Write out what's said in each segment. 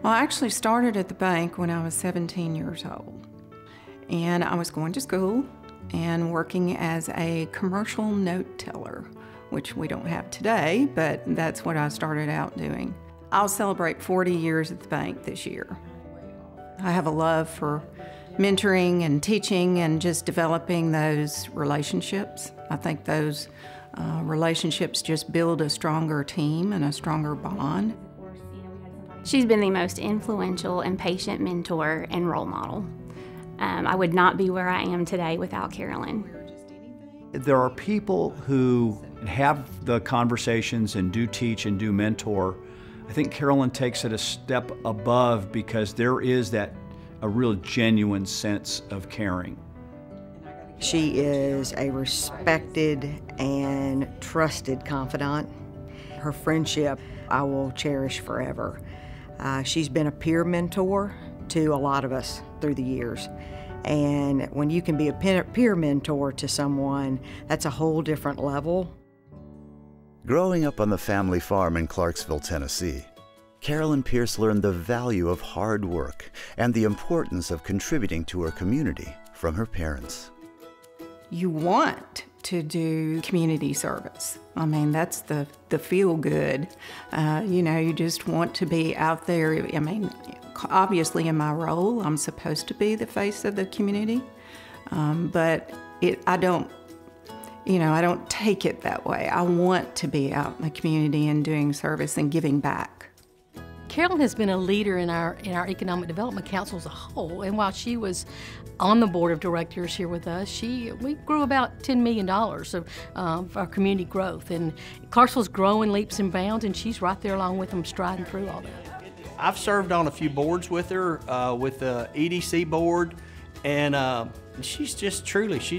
Well, I actually started at the bank when I was 17 years old. And I was going to school and working as a commercial note teller, which we don't have today, but that's what I started out doing. I'll celebrate 40 years at the bank this year. I have a love for mentoring and teaching and just developing those relationships. I think those relationships just build a stronger team and a stronger bond. She's been the most influential and patient mentor and role model. I would not be where I am today without Carolyn. There are people who have the conversations and do teach and do mentor. I think Carolyn takes it a step above because there is a real genuine sense of caring. She is a respected and trusted confidant. Her friendship I will cherish forever. She's been a peer mentor to a lot of us through the years. And when you can be a peer mentor to someone, that's a whole different level. Growing up on the family farm in Clarksville, Tennessee, Carolyn Pierce learned the value of hard work and the importance of contributing to her community from her parents. You want to do community service. I mean, that's the feel good. You know, you just want to be out there. I mean, obviously in my role, I'm supposed to be the face of the community, but I don't take it that way. I want to be out in the community and doing service and giving back. Carolyn has been a leader in our Economic Development Council as a whole, and while she was on the board of directors here with us, we grew about $10 million of our community growth, and Clarksville's growing leaps and bounds, and she's right there along with them, striding through all that. I've served on a few boards with her, with the EDC board, and she's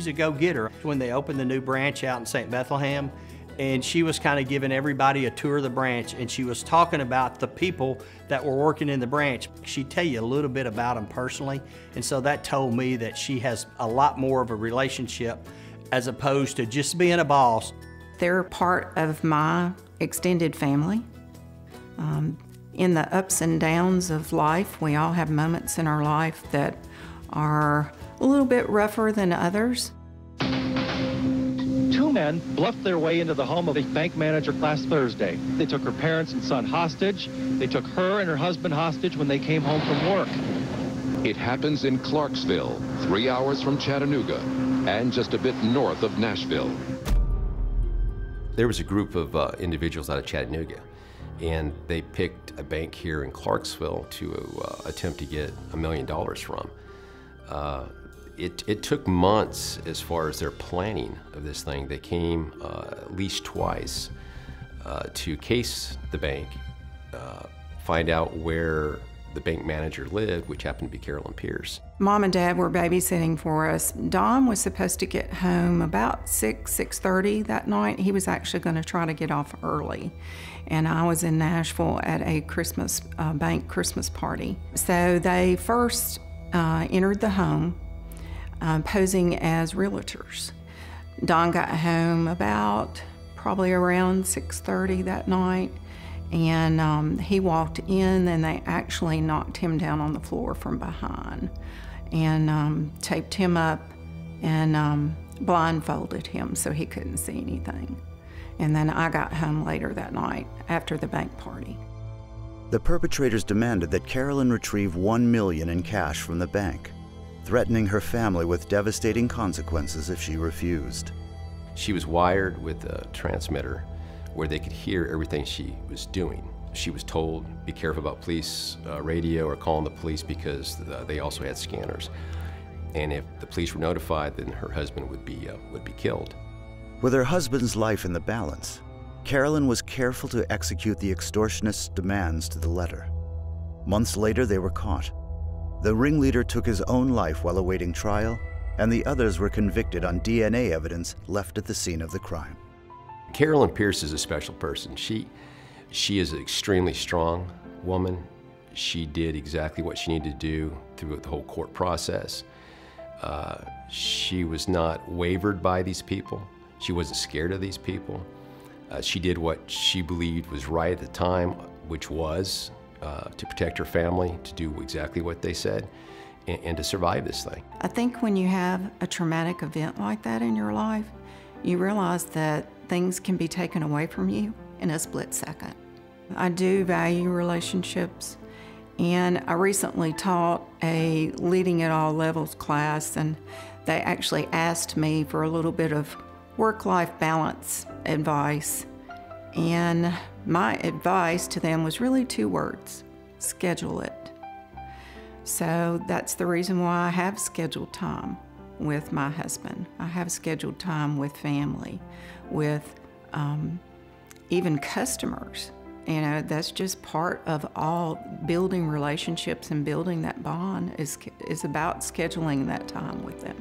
a go-getter. When they opened the new branch out in St. Bethlehem, and she was kind of giving everybody a tour of the branch, and she was talking about the people that were working in the branch. She'd tell you a little bit about them personally, and so that told me that she has a lot more of a relationship as opposed to just being a boss. They're part of my extended family. In the ups and downs of life, we all have moments in our life that are a little bit rougher than others. Two men bluffed their way into the home of a bank manager last Thursday. They took her parents and son hostage. They took her and her husband hostage when they came home from work. It happens in Clarksville, 3 hours from Chattanooga, and just a bit north of Nashville. There was a group of individuals out of Chattanooga, and they picked a bank here in Clarksville to attempt to get $1 million from. It took months as far as their planning of this thing. They came at least twice to case the bank, find out where the bank manager lived, which happened to be Carolyn Pierce. Mom and Dad were babysitting for us. Don was supposed to get home about 6:30 that night. He was actually going to try to get off early. And I was in Nashville at a bank Christmas party. So they first entered the home, posing as realtors. Don got home probably around 6:30 that night, and he walked in, and they actually knocked him down on the floor from behind and taped him up and blindfolded him so he couldn't see anything. And then I got home later that night after the bank party. The perpetrators demanded that Carolyn retrieve $1 million in cash from the bank, threatening her family with devastating consequences if she refused. She was wired with a transmitter where they could hear everything she was doing. She was told, be careful about police radio or calling the police because they also had scanners. And if the police were notified, then her husband would be killed. With her husband's life in the balance, Carolyn was careful to execute the extortionist's demands to the letter. Months later, they were caught. The ringleader took his own life while awaiting trial, and the others were convicted on DNA evidence left at the scene of the crime. Carolyn Pierce is a special person. She is an extremely strong woman. She did exactly what she needed to do through the whole court process. She was not wavered by these people. She wasn't scared of these people. She did what she believed was right at the time, which was to protect her family, to do exactly what they said, and to survive this thing. I think when you have a traumatic event like that in your life, you realize that things can be taken away from you in a split second. I do value relationships, and I recently taught a Leading at All Levels class, and they actually asked me for a little bit of work-life balance advice. And my advice to them was really 2 words: schedule it. So that's the reason why I have scheduled time with my husband. I have scheduled time with family, with even customers. You know, that's just part of all building relationships, and building that bond is about scheduling that time with them.